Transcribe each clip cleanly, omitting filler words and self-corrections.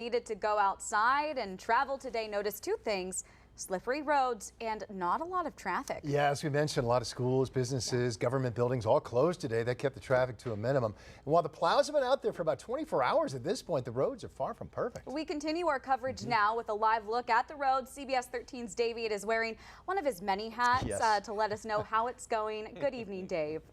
Needed to go outside and travel today. Notice two things: slippery roads and not a lot of traffic. Yeah, as we mentioned, a lot of schools, businesses, government buildings all closed today. That kept the traffic to a minimum. And while the plows have been out there for about 24 hours at this point, the roads are far from perfect. We continue our coverage now with a live look at the roads. CBS 13's David is wearing one of his many hats to let us know how it's going. Good evening, Dave.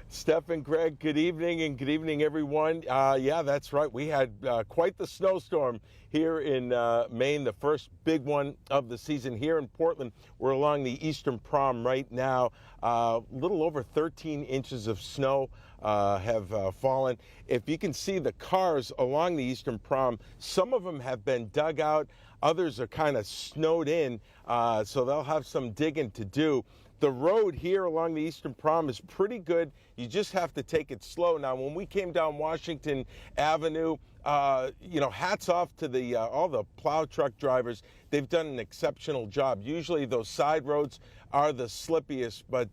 Steph and Greg, good evening, and good evening, everyone. Yeah, that's right. We had quite the snowstorm here in Maine, the first big one of the season here in Portland. We're along the Eastern Prom right now. A little over 13 inches of snow have fallen. If you can see the cars along the Eastern Prom, some of them have been dug out. Others are kind of snowed in, so they'll have some digging to do. The road here along the Eastern Prom is pretty good. You just have to take it slow. Now, when we came down Washington Avenue, hats off to all the plow truck drivers. They've done an exceptional job. Usually those side roads are the slipperiest, but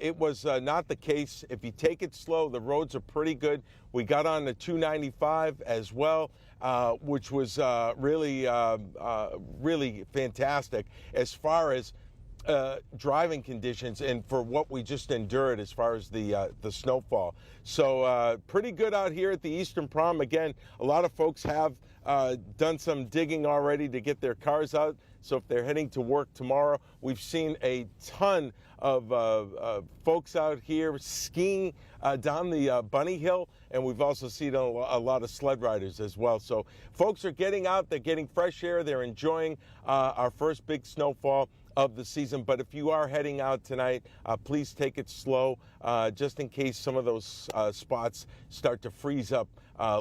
it was not the case. If you take it slow, the roads are pretty good. We got on the 295 as well, which was really fantastic as far as driving conditions and for what we just endured as far as the snowfall. So pretty good out here at the Eastern Prom. Again, a lot of folks have done some digging already to get their cars out. So if they're heading to work tomorrow, we've seen a ton of folks out here skiing down the Bunny Hill, and we've also seen a lot of sled riders as well. So folks are getting out, they're getting fresh air, they're enjoying our first big snowfall of the season. But if you are heading out tonight, please take it slow, just in case some of those spots start to freeze up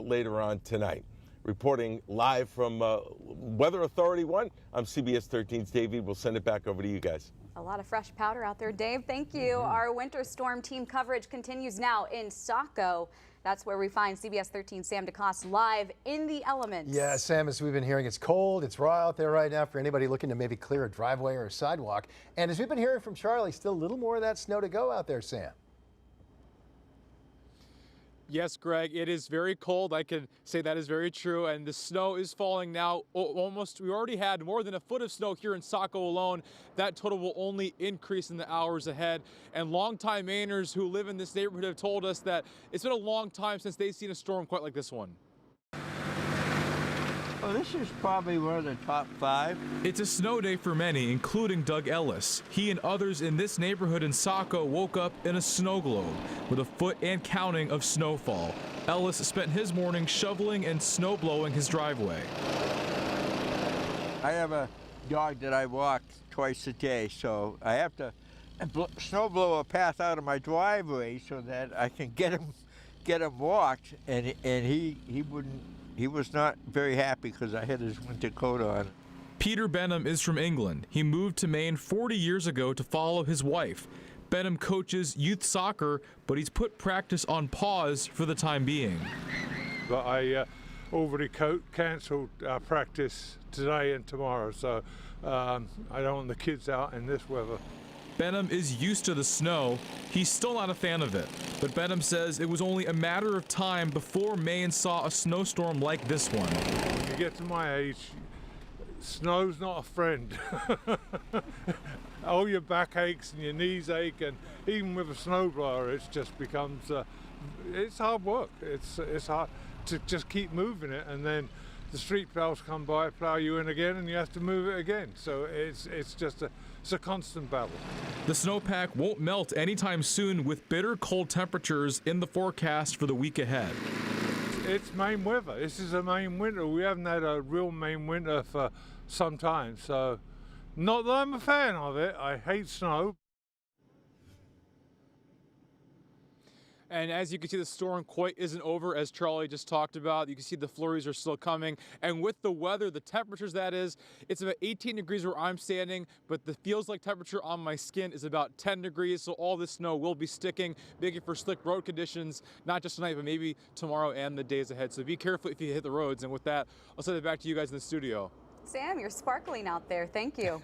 later on tonight. Reporting live from Weather Authority 1, I'm CBS 13's David. We'll send it back over to you guys. A lot of fresh powder out there, Dave. Thank you. Our winter storm team coverage continues now in Saco. That's where we find CBS 13's Sam DeCoste live in the elements. Yeah, Sam, as we've been hearing, it's cold, it's raw out there right now for anybody looking to maybe clear a driveway or a sidewalk. And as we've been hearing from Charlie, still a little more of that snow to go out there, Sam. Yes, Greg, it is very cold. I can say that is very true. And the snow is falling now. We already had more than a foot of snow here in Saco alone. That total will only increase in the hours ahead. And longtime Mainers who live in this neighborhood have told us that it's been a long time since they've seen a storm quite like this one. Well, this is probably one of the top 5. It's a snow day for many, including Doug Ellis. He and others in this neighborhood in Saco woke up in a snow globe with a foot and counting of snowfall. Ellis spent his morning shoveling and snow blowing his driveway. I have a dog that I walk twice a day, so I have to snow blow a path out of my driveway so that I can get him walked, and he was not very happy because I had his winter coat on. Peter Benham is from England. He moved to Maine 40 years ago to follow his wife. Benham coaches youth soccer, but he's put practice on pause for the time being. But I already cancelled practice today and tomorrow, so I don't want the kids out in this weather. Benham is used to the snow. He's still not a fan of it, but Benham says it was only a matter of time before Maine saw a snowstorm like this one. When you get to my age, snow's not a friend. All your back aches and your knees ache, and even with a snowblower, it just becomes, it's hard work. It's hard to just keep moving it, and then the street plows come by, plow you in again, and you have to move it again. So it's a constant battle. The snowpack won't melt anytime soon, with bitter cold temperatures in the forecast for the week ahead. It's Maine weather. This is a Maine winter. We haven't had a real Maine winter for some time. So not that I'm a fan of it. I hate snow. And as you can see, the storm quite isn't over, as Charlie just talked about. You can see the flurries are still coming. And with the weather, the temperatures that is, it's about 18 degrees where I'm standing, but the feels like temperature on my skin is about 10 degrees. So all this snow will be sticking, making for slick road conditions, not just tonight, but maybe tomorrow and the days ahead. So be careful if you hit the roads. And with that, I'll send it back to you guys in the studio. Sam, you're sparkling out there. Thank you.